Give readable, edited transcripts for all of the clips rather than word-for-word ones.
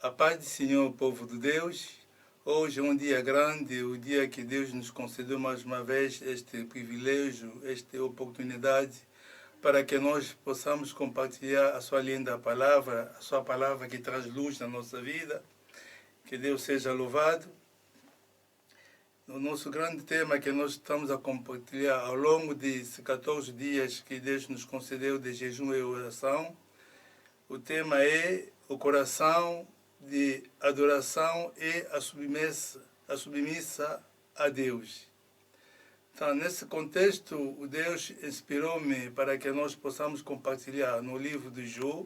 A paz do Senhor, povo de Deus. Hoje é um dia grande, o dia que Deus nos concedeu mais uma vez este privilégio, esta oportunidade, para que nós possamos compartilhar a sua linda palavra, a sua palavra que traz luz na nossa vida. Que Deus seja louvado. O nosso grande tema que nós estamos a compartilhar ao longo desses 14 dias que Deus nos concedeu de jejum e oração, o tema é o coração de adoração e a submissa a Deus. Então, nesse contexto, o Deus inspirou-me para que nós possamos compartilhar no livro de Jó,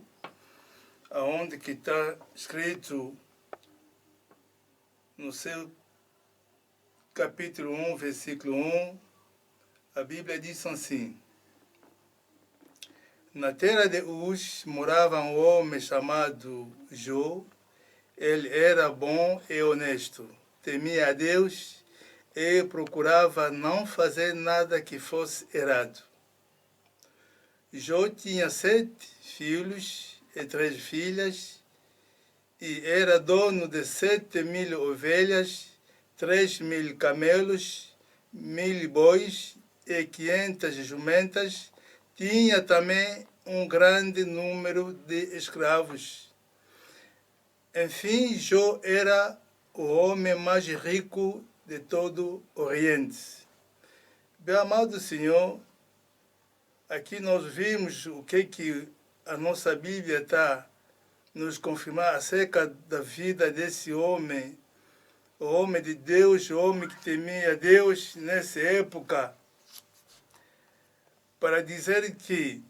onde que está escrito no seu capítulo 1, versículo 1, a Bíblia diz assim: Na terra de Uz morava um homem chamado Jó. Ele era bom e honesto, temia a Deus e procurava não fazer nada que fosse errado. Jó tinha 7 filhos e 3 filhas e era dono de 7.000 ovelhas, 3.000 camelos, 1.000 bois e 500 jumentas. Tinha também um grande número de escravos. Enfim, Jó era o homem mais rico de todo o Oriente. Bem amado Senhor, aqui nós vimos o que a nossa Bíblia está nos confirmar acerca da vida desse homem, o homem de Deus, o homem que temia Deus nessa época, para dizer que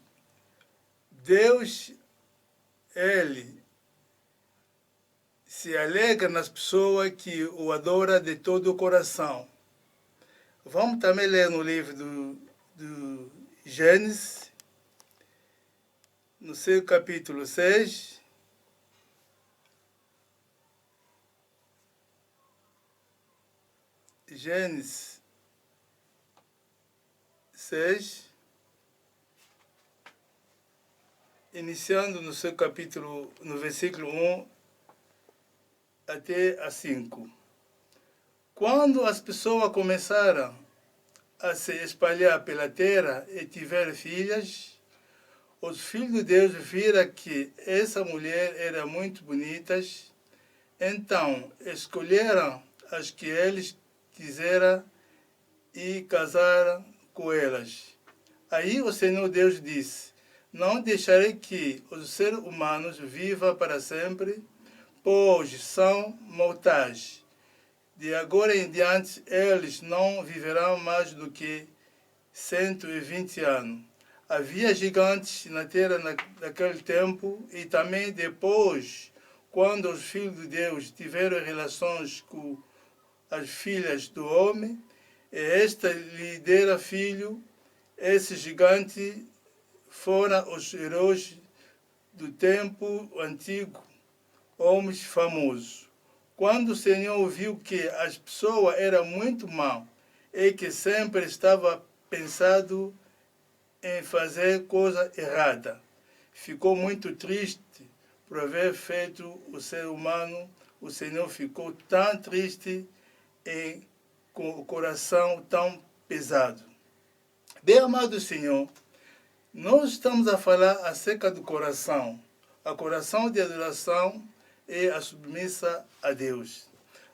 Deus, Ele se alegra nas pessoas que o adoram de todo o coração. Vamos também ler no livro do Gênesis, no seu capítulo 6, Gênesis 6, iniciando no seu capítulo, no versículo 1 até a 5. Quando as pessoas começaram a se espalhar pela terra e tiveram filhas, os filhos de Deus viram que essa mulher era muito bonita, então escolheram as que eles quiseram e casaram com elas. Aí o Senhor Deus disse: Não deixarei que os seres humanos vivam para sempre, pois são mortais. De agora em diante, eles não viverão mais do que 120 anos. Havia gigantes na terra naquele tempo, e também depois, quando os filhos de Deus tiveram relações com as filhas do homem, e esta lhe dera filho, esses gigantes foram os heróis do tempo antigo, homens famosos. Quando o Senhor viu que as pessoas eram muito más e que sempre estava pensando em fazer coisa errada, ficou muito triste por haver feito o ser humano. O Senhor ficou tão triste e com o coração tão pesado. Bem amado Senhor, nós estamos a falar acerca do coração, a coração de adoração e a submissa a Deus.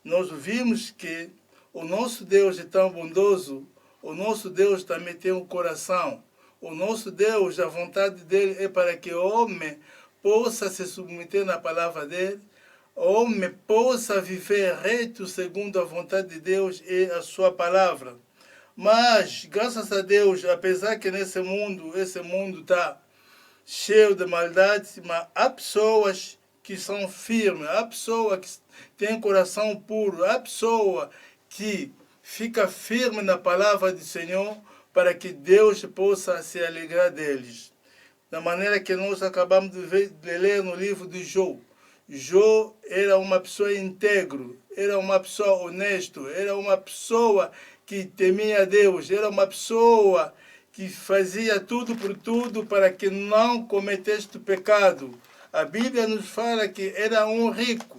Nós vimos que o nosso Deus é tão bondoso, o nosso Deus também tem um coração. O nosso Deus, a vontade dele é para que o homem possa se submeter na palavra dele, o homem possa viver reto segundo a vontade de Deus e a sua palavra. Mas, graças a Deus, apesar que esse mundo está cheio de maldade, mas há pessoas que são firmes, há pessoas que têm coração puro, há pessoas que ficam firmes na palavra do Senhor para que Deus possa se alegrar deles. Da maneira que nós acabamos de ler no livro de Jó. Jó era uma pessoa íntegro, era uma pessoa honesta, era uma pessoa que temia a Deus, era uma pessoa que fazia tudo por tudo para que não cometesse pecado. A Bíblia nos fala que era um rico.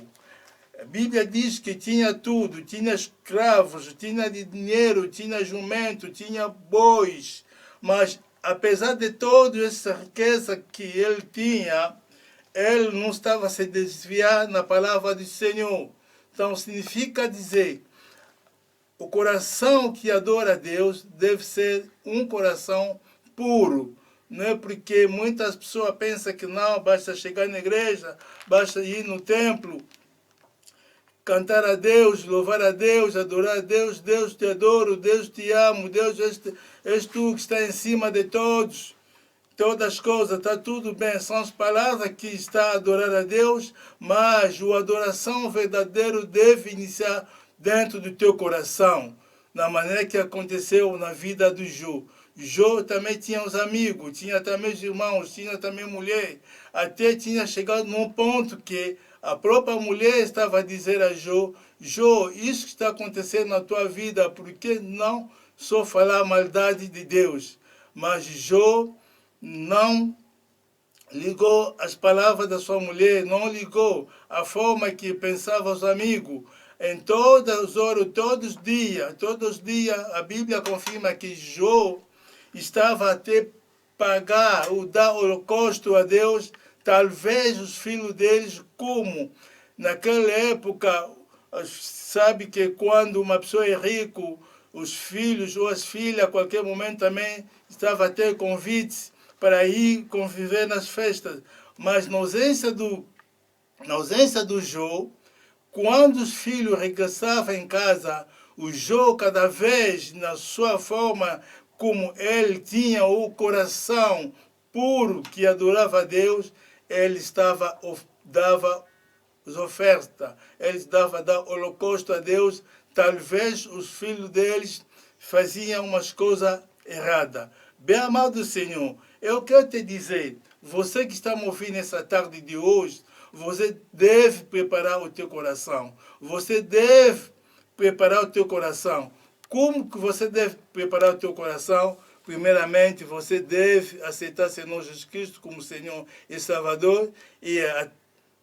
A Bíblia diz que tinha tudo, tinha escravos, tinha dinheiro, tinha jumento, tinha bois, mas apesar de toda essa riqueza que ele tinha, ele não estava a se desviar na palavra do Senhor. Então significa dizer, o coração que adora a Deus deve ser um coração puro. Não é porque muitas pessoas pensam que não, basta chegar na igreja, basta ir no templo, cantar a Deus, louvar a Deus, adorar a Deus. Deus te adoro, Deus te amo, Deus és tu que está em cima de todos. Todas as coisas, está tudo bem. São as palavras que está a adorar a Deus, mas a adoração verdadeira deve iniciar dentro do teu coração, na maneira que aconteceu na vida do Jó. Jó também tinha os amigos, tinha também os irmãos, tinha também mulher. Até tinha chegado num ponto que a própria mulher estava a dizer a Jó, Jó, isso que está acontecendo na tua vida, por que não só falar a maldade de Deus? Mas Jó não ligou as palavras da sua mulher, não ligou a forma que pensava os amigos. Em todas as horas, todos os dias, a Bíblia confirma que Jó estava até pagar ou dar holocausto a Deus, talvez os filhos deles, como naquela época, sabe que quando uma pessoa é rica, os filhos ou as filhas, a qualquer momento também estavam a ter convites para ir conviver nas festas. Mas na ausência do Jó, quando os filhos regressavam em casa, o Jó, cada vez na sua forma, como ele tinha o coração puro que adorava a Deus, ele dava as ofertas, ele dava holocausto a Deus. Talvez os filhos deles faziam umas coisas erradas. Bem amado Senhor, eu quero te dizer, você que está me ouvindo nessa tarde de hoje, você deve preparar o teu coração. Você deve preparar o teu coração. Como que você deve preparar o teu coração? Primeiramente, você deve aceitar Senhor Jesus Cristo como Senhor e Salvador. E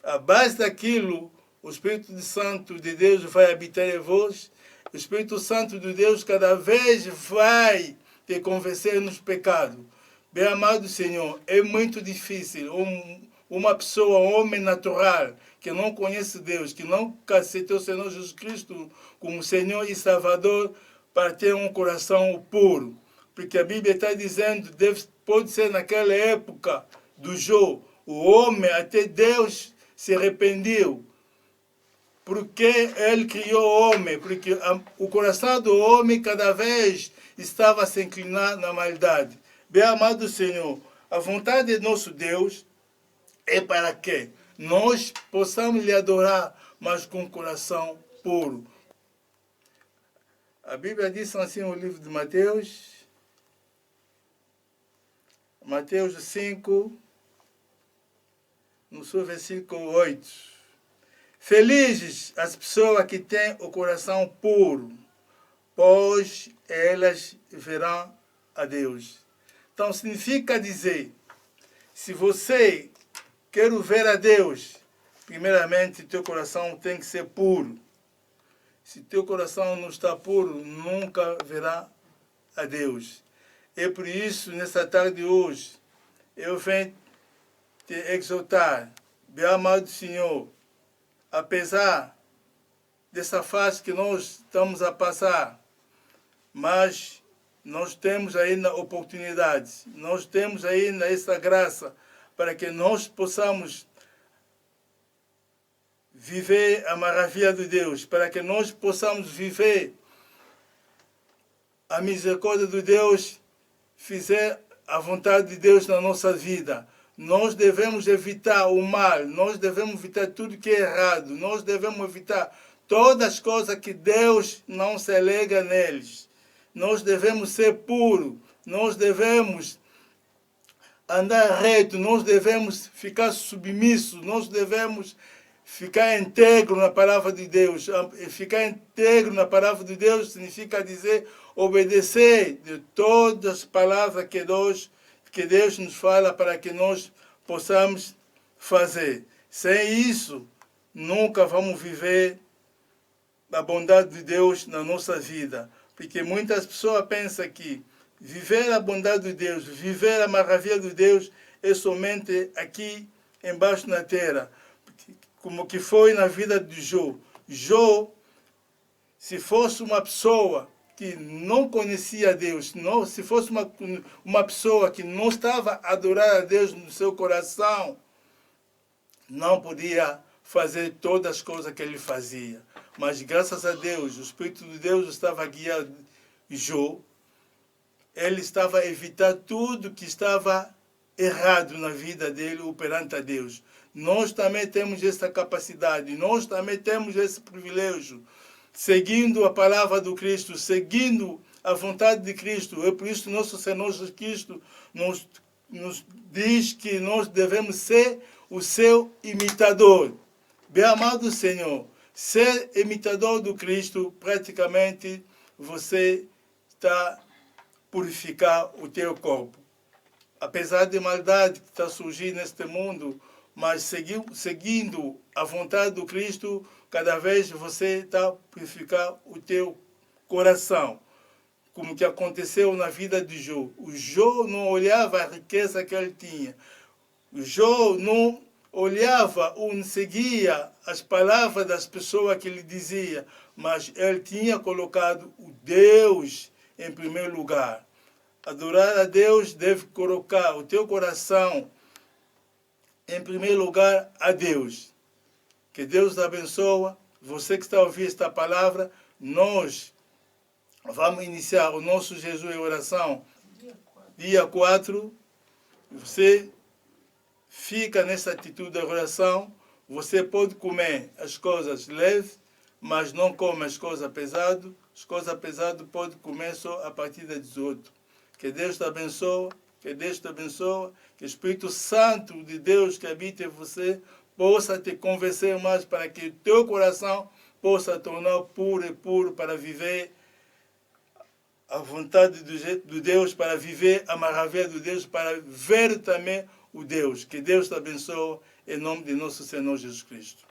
a base daquilo, o Espírito Santo de Deus vai habitar em vós. O Espírito Santo de Deus cada vez vai te convencer nos pecados. Bem amado Senhor, é muito difícil uma pessoa, um homem natural, que não conhece Deus, que não aceitou o Senhor Jesus Cristo como Senhor e Salvador, para ter um coração puro. Porque a Bíblia está dizendo, pode ser naquela época do Jó, o homem, até Deus se arrependeu. Porque ele criou o homem, porque o coração do homem cada vez estava a se inclinar na maldade. Bem amado Senhor, a vontade de nosso Deus é para que nós possamos lhe adorar, mas com o coração puro. A Bíblia diz assim no livro de Mateus 5, no seu versículo 8. Felizes as pessoas que têm o coração puro, pois elas verão a Deus. Então significa dizer, se você quer ver a Deus, primeiramente teu coração tem que ser puro. Se teu coração não está puro, nunca verá a Deus. É por isso, nessa tarde de hoje, eu venho te exaltar, bem amado Senhor, apesar dessa fase que nós estamos a passar, mas nós temos ainda oportunidades, nós temos ainda essa graça para que nós possamos viver a maravilha de Deus, para que nós possamos viver a misericórdia de Deus, fizer a vontade de Deus na nossa vida. Nós devemos evitar o mal, nós devemos evitar tudo que é errado, nós devemos evitar todas as coisas que Deus não se alega neles. Nós devemos ser puros, nós devemos andar reto, nós devemos ficar submissos, nós devemos ficar íntegro na palavra de Deus. Ficar íntegro na palavra de Deus significa dizer obedecer de todas as palavras que Deus nos fala para que nós possamos fazer. Sem isso, nunca vamos viver a bondade de Deus na nossa vida. Porque muitas pessoas pensam que viver a bondade de Deus, viver a maravilha de Deus é somente aqui embaixo na terra. Como que foi na vida de Jó. Jó, se fosse uma pessoa que não conhecia Deus, não, se fosse uma pessoa que não estava a adorar a Deus no seu coração, não podia fazer todas as coisas que ele fazia. Mas graças a Deus, o Espírito de Deus estava a guiar Jó. Ele estava a evitar tudo que estava errado na vida dele perante a Deus. Nós também temos essa capacidade, nós também temos esse privilégio, seguindo a palavra do Cristo, seguindo a vontade de Cristo. É por isso que nosso Senhor Jesus Cristo nos diz que nós devemos ser o seu imitador. Bem amado Senhor, ser imitador do Cristo, praticamente você está a purificar o teu corpo. Apesar de maldade que está surgindo neste mundo, mas seguindo a vontade do Cristo, cada vez você está a purificar o teu coração. Como que aconteceu na vida de Jó. O Jó não olhava a riqueza que ele tinha. O Jó não olhava ou não seguia as palavras das pessoas que ele dizia, mas ele tinha colocado o Deus em primeiro lugar. Adorar a Deus deve colocar o teu coração em primeiro lugar a Deus. Que Deus te abençoe. Você que está a ouvir esta palavra, nós vamos iniciar o nosso jejum e oração dia 4. Você fica nessa atitude de oração. Você pode comer as coisas leves, mas não come as coisas pesadas. As coisas pesadas pode comer só a partir das 18. Que Deus te abençoe. Que Deus te abençoe. Que o Espírito Santo de Deus que habita em você possa te convencer mais para que o teu coração possa tornar puro e puro para viver a vontade de Deus, para viver a maravilha de Deus, para ver também o Deus. Que Deus te abençoe em nome de nosso Senhor Jesus Cristo.